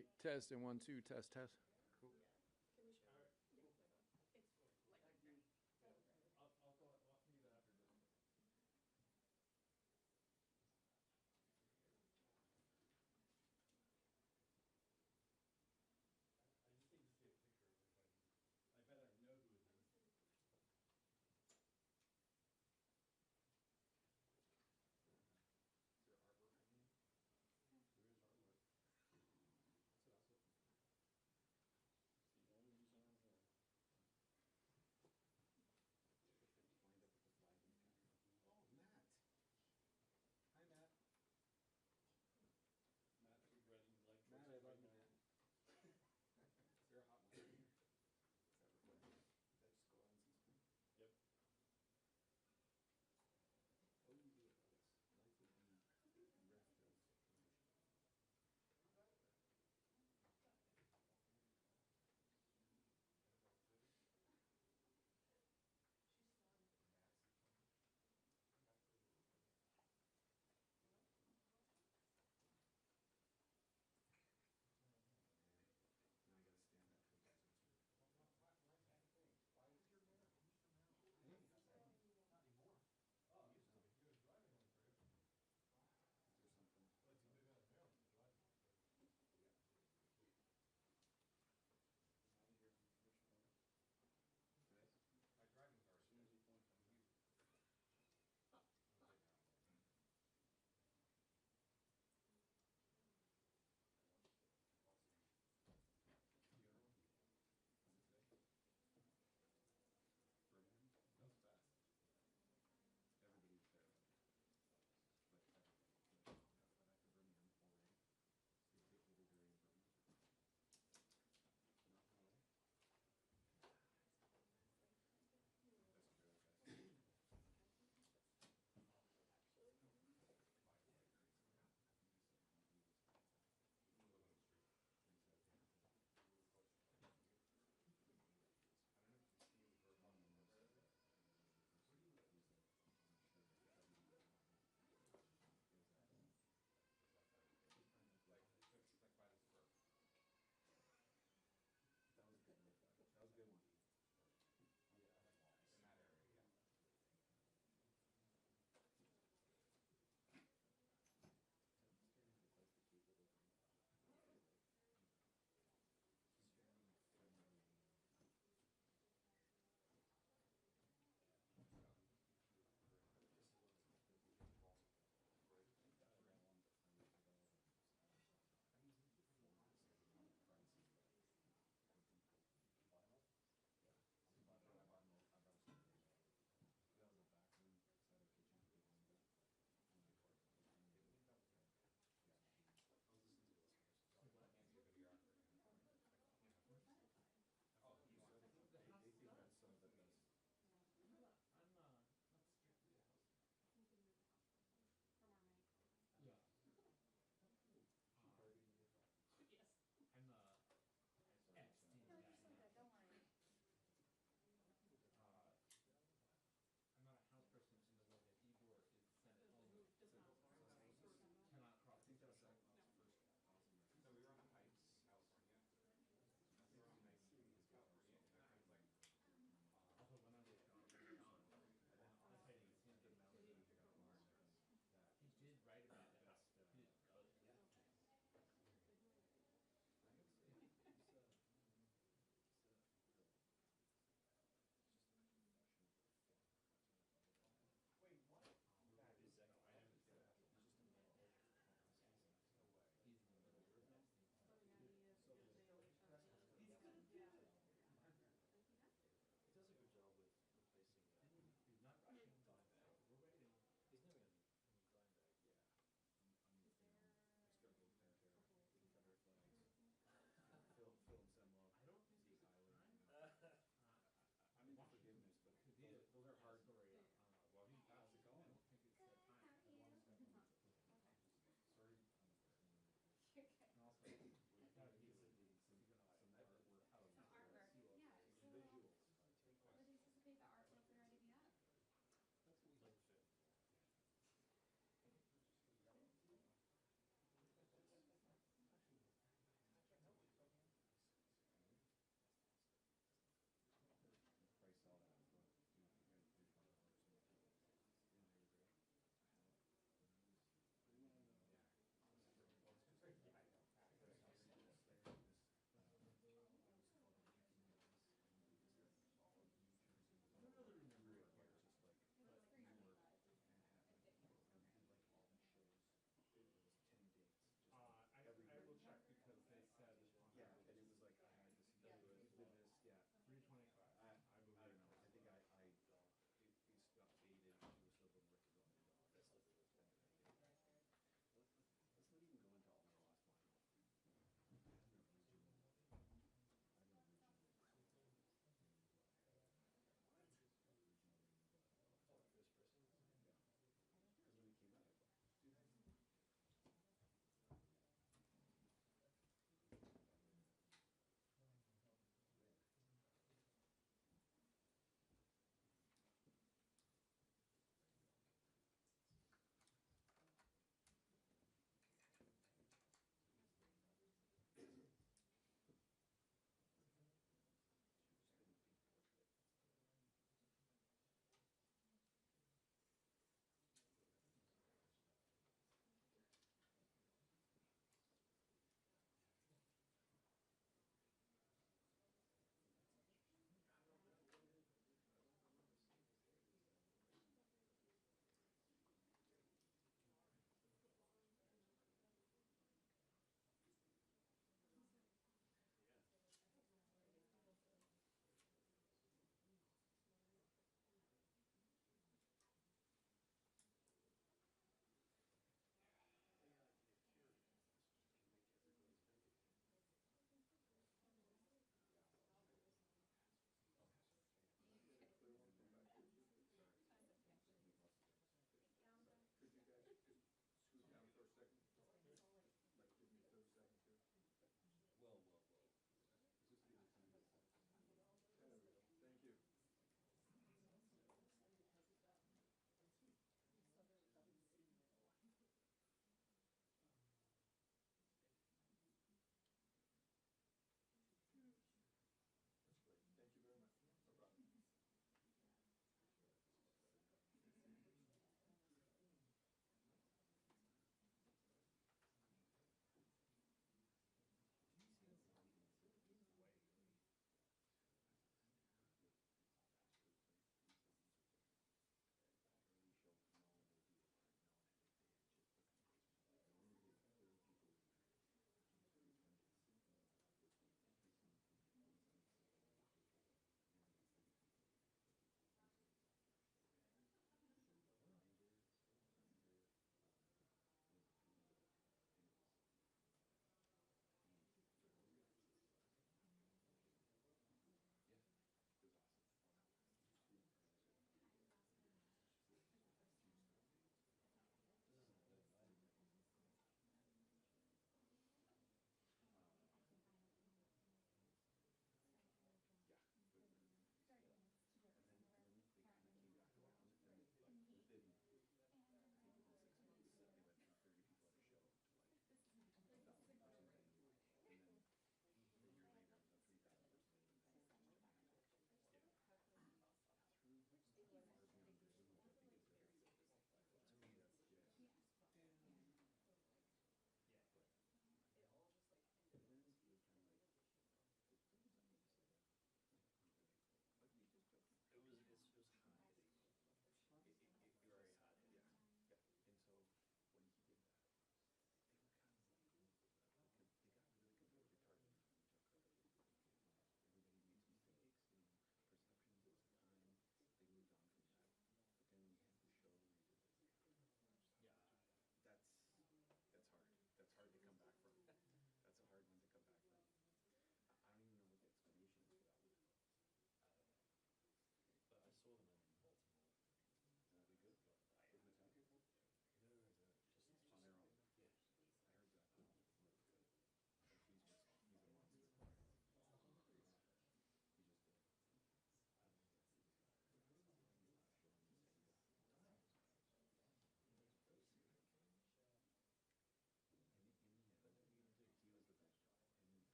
Okay, test and 1, 2, test, test. Cool. Can we share? Yeah, my phone. It's like great. I'll see you after this. I just need to see a picture of it. I bet I know who it is. Is there artwork in here? There is artwork. That's what I was looking for.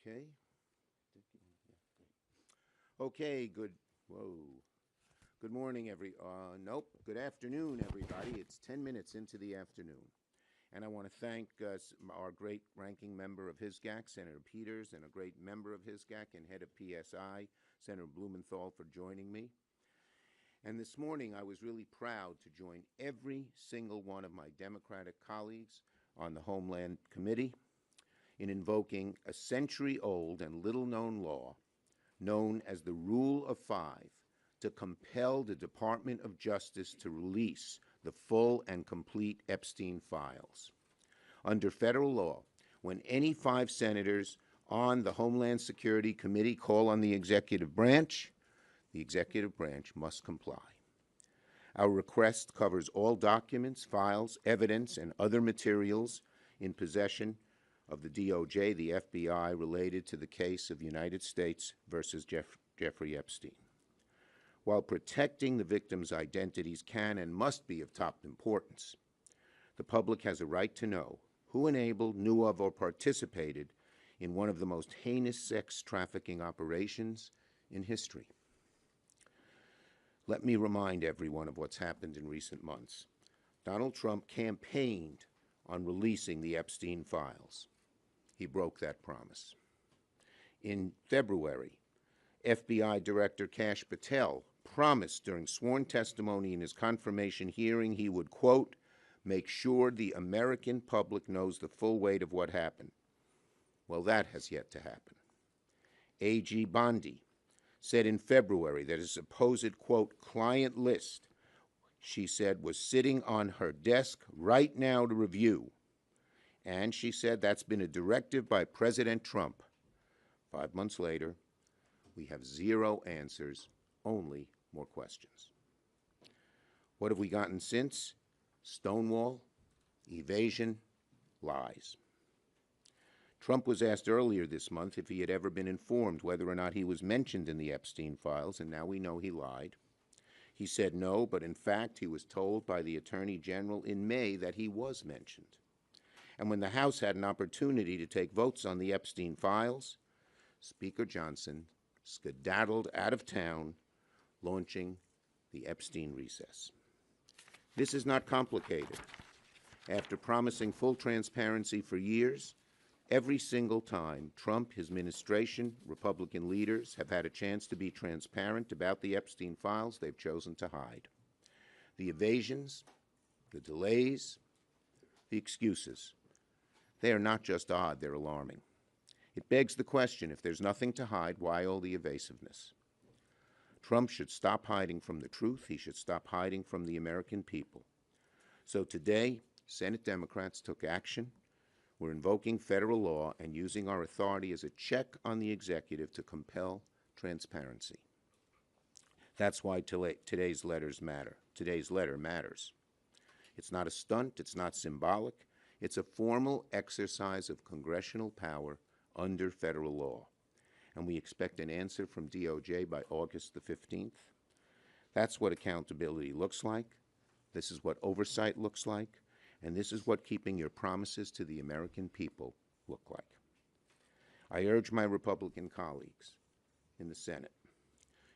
Okay. Okay, good morning, good afternoon, everybody. It's 10 minutes into the afternoon. And I want to thank our great ranking member of HISGAC, Senator Peters, and a great member of HISGAC and head of PSI, Senator Blumenthal, for joining me. And this morning, I was really proud to join every single one of my Democratic colleagues on the Homeland Committee in invoking a century-old and little-known law known as the Rule of Five to compel the Department of Justice to release the full and complete Epstein files. Under federal law, when any 5 senators on the Homeland Security Committee call on the executive branch must comply. Our request covers all documents, files, evidence, and other materials in possession of the DOJ, the FBI, related to the case of United States versus Jeffrey Epstein. While protecting the victims' identities can and must be of top importance, the public has a right to know who enabled, knew of, or participated in one of the most heinous sex trafficking operations in history. Let me remind everyone of what's happened in recent months. Donald Trump campaigned on releasing the Epstein files. He broke that promise. In February, FBI Director Kash Patel promised during sworn testimony in his confirmation hearing he would, quote, make sure the American public knows the full weight of what happened. Well, that has yet to happen. AG Bondi said in February that his supposed, quote, client list, she said, was sitting on her desk right now to review. And she said that's been a directive by President Trump. 5 months later, we have 0 answers, only more questions. What have we gotten since? Stonewall, evasion, lies. Trump was asked earlier this month if he had ever been informed whether or not he was mentioned in the Epstein files, and now we know he lied. He said no, but in fact he was told by the Attorney General in May that he was mentioned. And when the House had an opportunity to take votes on the Epstein files, Speaker Johnson skedaddled out of town, launching the Epstein recess. This is not complicated. After promising full transparency for years, every single time Trump, his administration, Republican leaders have had a chance to be transparent about the Epstein files, they've chosen to hide. The evasions, the delays, the excuses, they are not just odd, they're alarming. It begs the question, if there's nothing to hide, why all the evasiveness? Trump should stop hiding from the truth. He should stop hiding from the American people. So today, Senate Democrats took action. We're invoking federal law and using our authority as a check on the executive to compel transparency. That's why today's letter matters. It's not a stunt. It's not symbolic. It's a formal exercise of congressional power under federal law. And we expect an answer from DOJ by August the 15th. That's what accountability looks like. This is what oversight looks like. And this is what keeping your promises to the American people look like. I urge my Republican colleagues in the Senate,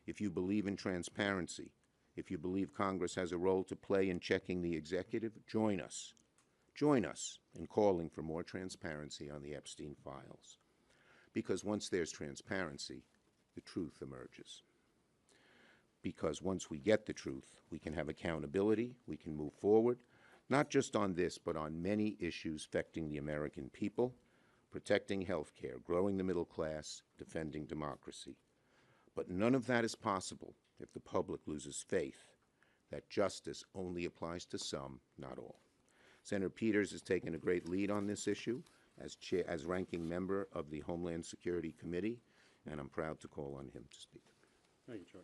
if you believe in transparency, if you believe Congress has a role to play in checking the executive, join us. Join us in calling for more transparency on the Epstein files. Because once there's transparency, the truth emerges. Because once we get the truth, we can have accountability, we can move forward, not just on this, but on many issues affecting the American people, protecting health care, growing the middle class, defending democracy. But none of that is possible if the public loses faith that justice only applies to some, not all. Senator Peters has taken a great lead on this issue as ranking member of the Homeland Security Committee, and I'm proud to call on him to speak. Thank you, Chuck.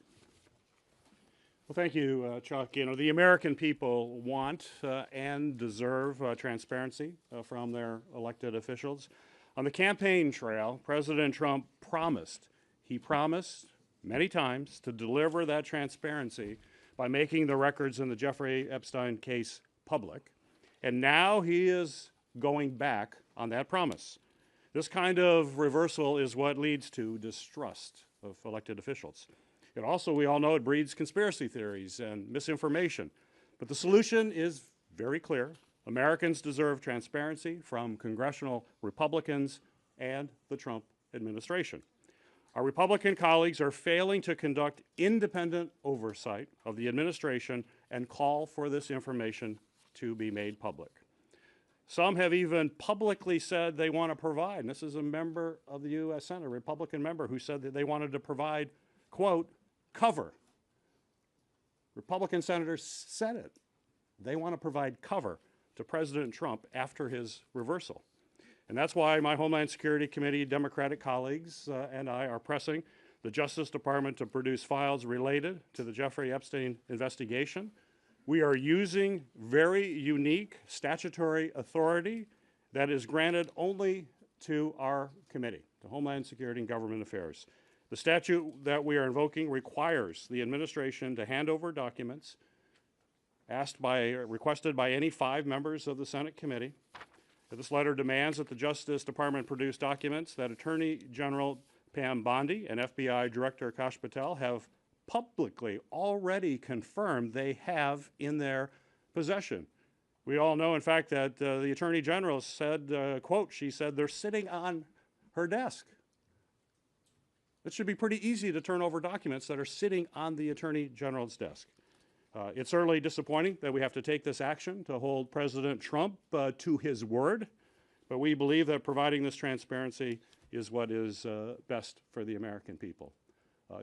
Well, thank you, Chuck. You know, the American people want and deserve transparency from their elected officials. On the campaign trail, President Trump promised many times to deliver that transparency by making the records in the Jeffrey Epstein case public. And now he is going back on that promise. This kind of reversal is what leads to distrust of elected officials. It also, we all know, it breeds conspiracy theories and misinformation. But the solution is very clear. Americans deserve transparency from congressional Republicans and the Trump administration. Our Republican colleagues are failing to conduct independent oversight of the administration and call for this information to be made public. Some have even publicly said they want to provide, and this is a member of the U.S. Senate, a Republican member, who said that they wanted to provide, quote, cover. Republican senators said it. They want to provide cover to President Trump after his reversal. And that's why my Homeland Security Committee Democratic colleagues and I are pressing the Justice Department to produce files related to the Jeffrey Epstein investigation. We are using very unique statutory authority that is granted only to our committee, to Homeland Security and Government Affairs. The statute that we are invoking requires the administration to hand over documents requested by any 5 members of the Senate committee. This letter demands that the Justice Department produce documents that Attorney General Pam Bondi and FBI Director Kash Patel have publicly already confirmed they have in their possession. We all know, in fact, that the Attorney General said, quote, she said, they're sitting on her desk. It should be pretty easy to turn over documents that are sitting on the Attorney General's desk. It's certainly disappointing that we have to take this action to hold President Trump to his word, but we believe that providing this transparency is what is best for the American people.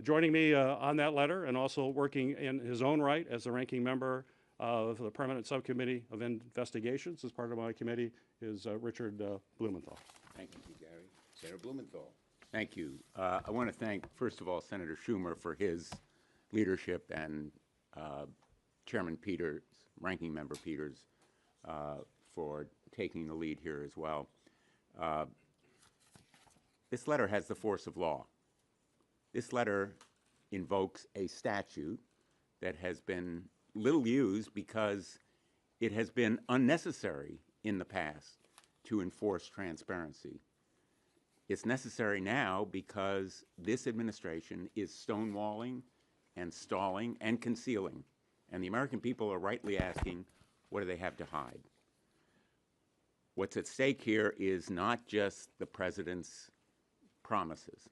Joining me on that letter and also working in his own right as the ranking member of the Permanent Subcommittee of Investigations as part of my committee is Richard Blumenthal. Thank you, Gary. Senator Blumenthal. Thank you. I want to thank, first of all, Senator Schumer for his leadership and Chairman Peters, Ranking Member Peters, for taking the lead here as well. This letter has the force of law. This letter invokes a statute that has been little used because it has been unnecessary in the past to enforce transparency. It's necessary now because this administration is stonewalling and stalling and concealing. And the American people are rightly asking, what do they have to hide? What's at stake here is not just the president's promises,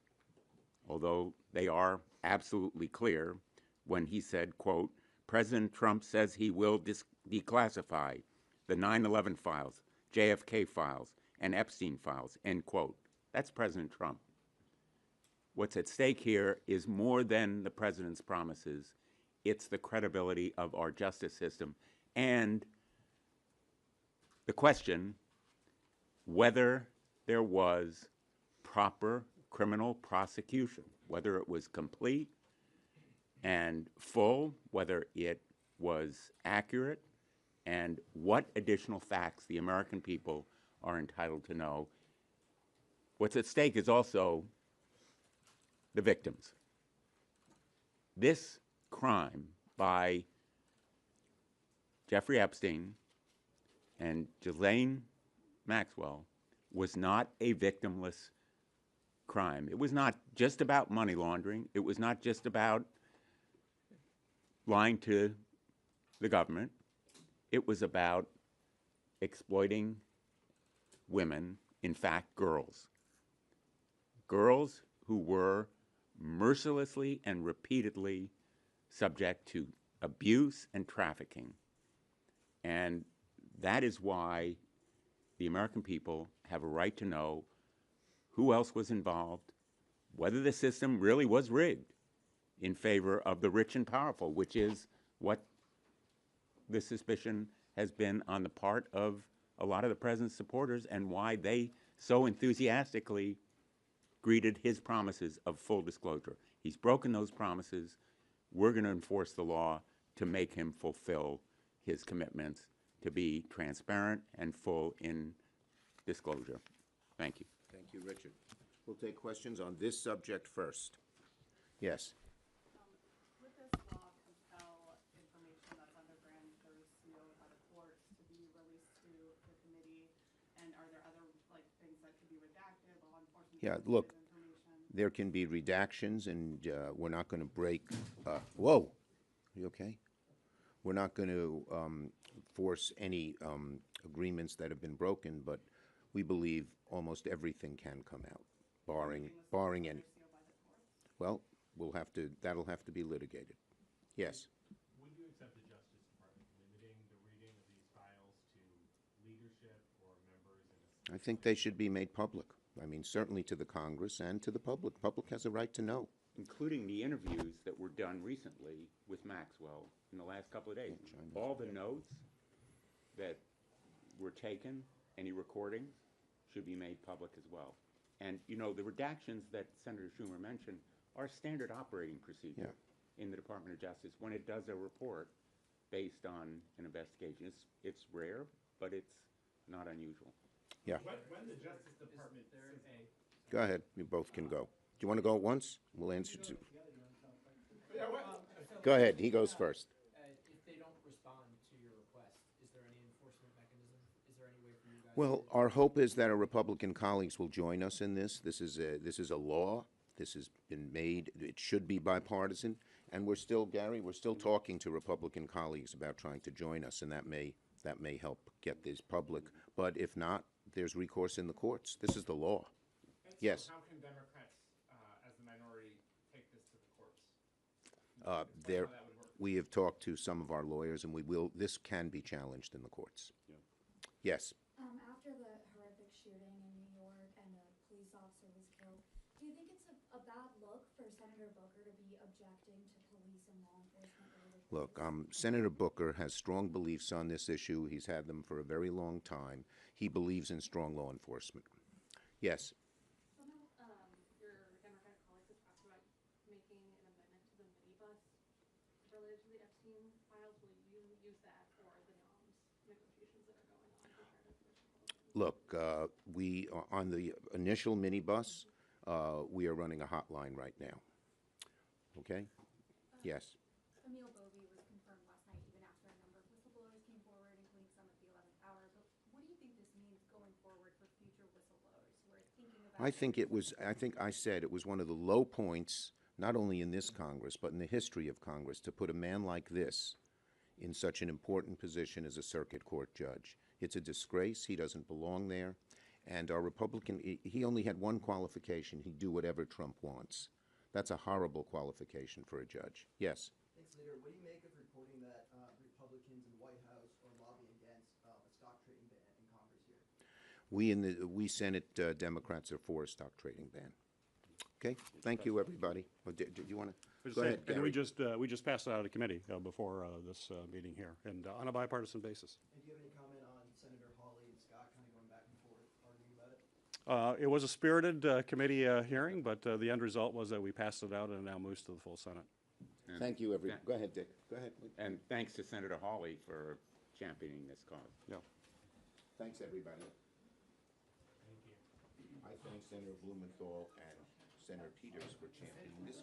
although they are absolutely clear when he said, quote, President Trump says he will declassify the 9/11 files, JFK files, and Epstein files, end quote. That's President Trump. What's at stake here is more than the president's promises. It's the credibility of our justice system and the question whether there was proper criminal prosecution, whether it was complete and full, whether it was accurate, and what additional facts the American people are entitled to know. What's at stake is also the victims. This crime by Jeffrey Epstein and Ghislaine Maxwell was not a victimless crime. It was not just about money laundering. It was not just about lying to the government. It was about exploiting women, in fact, girls. Girls who were mercilessly and repeatedly subject to abuse and trafficking. And that is why the American people have a right to know who else was involved, whether the system really was rigged in favor of the rich and powerful, which is what the suspicion has been on the part of a lot of the president's supporters and why they so enthusiastically greeted his promises of full disclosure. He's broken those promises. We're going to enforce the law to make him fulfill his commitments to be transparent and full in disclosure. Thank you. Thank you, Richard. We'll take questions on this subject first. Yes. Would this law compel information that's under grand jury seal by the courts to be released to the committee? And are there other things that could be redacted Yeah, look, there can be redactions, and we're not going to break. Whoa, you okay? We're not going to force any agreements that have been broken, but we believe almost everything can come out, barring any. Well, that'll have to be litigated. Yes. Would you accept the Justice Department limiting the reading of these files to leadership or members in a? I think they should be made public. I mean, certainly to the Congress and to the public. Public has a right to know. Including the interviews that were done recently with Maxwell in the last couple of days. All the notes that were taken, any recordings, should be made public as well. And, you know, the redactions that Senator Schumer mentioned are standard operating procedure in the Department of Justice when it does a report based on an investigation. It's rare, but it's not unusual. Yeah. When the Justice Department Go ahead. You both can go. Do you want to go at once? We'll answer to. Go ahead. He goes first. If they don't respond to your request, is there any enforcement mechanism? Is there any way for you guys? Well, our hope is that our Republican colleagues will join us in this. This is a law. This has been made. It should be bipartisan. And we're still, Gary, we're still talking to Republican colleagues about trying to join us, and that may help get this public. But if not, there's recourse in the courts. This is the law. Yes. How can Democrats, as the minority, take this to the courts? There, we have talked to some of our lawyers, and this can be challenged in the courts. Yes. After the horrific shooting in New York and a police officer was killed, do you think it's a bad look for Senator Booker to be objecting to police and law enforcement? Look, Senator Booker has strong beliefs on this issue. He's had them for a very long time. He believes in strong law enforcement. Yes. Some of your Democratic colleagues have talked about making an amendment to the minibus related to the Epstein files. Will you use that for the NOMS negotiations that are going on to try to push Republicans? Look, we on the initial minibus, we are running a hotline right now. Okay? Yes. Emil Bovee was confirmed last night, even after a number of whistleblowers came forward, including some at the 11th hour. But what do you think this means going forward for future whistleblowers who are thinking about? I think I said it was one of the low points, not only in this Congress, but in the history of Congress, to put a man like this in such an important position as a circuit court judge. It's a disgrace. He doesn't belong there. And our Republican, he only had one qualification. He'd do whatever Trump wants. That's a horrible qualification for a judge. Yes. Thanks, Leader. What do you make of reporting that Republicans in the White House are lobbying against a stock trading ban in Congress here? We Senate Democrats are for a stock trading ban. Okay. Thank you, everybody. Do you want to go ahead, And Gary? we just passed it out of committee before this meeting here, and on a bipartisan basis. And do you have any comment on Senator Hawley and Scott kind of going back and forth arguing about it? It was a spirited committee hearing, but the end result was that we passed it out and it now moves to the full Senate. And Thank you, everyone. Go ahead, Dick. Go ahead. And thanks to Senator Hawley for championing this cause. Yeah. Thanks, everybody. Thank you. I thank Senator Blumenthal and Senator Peters for championing this.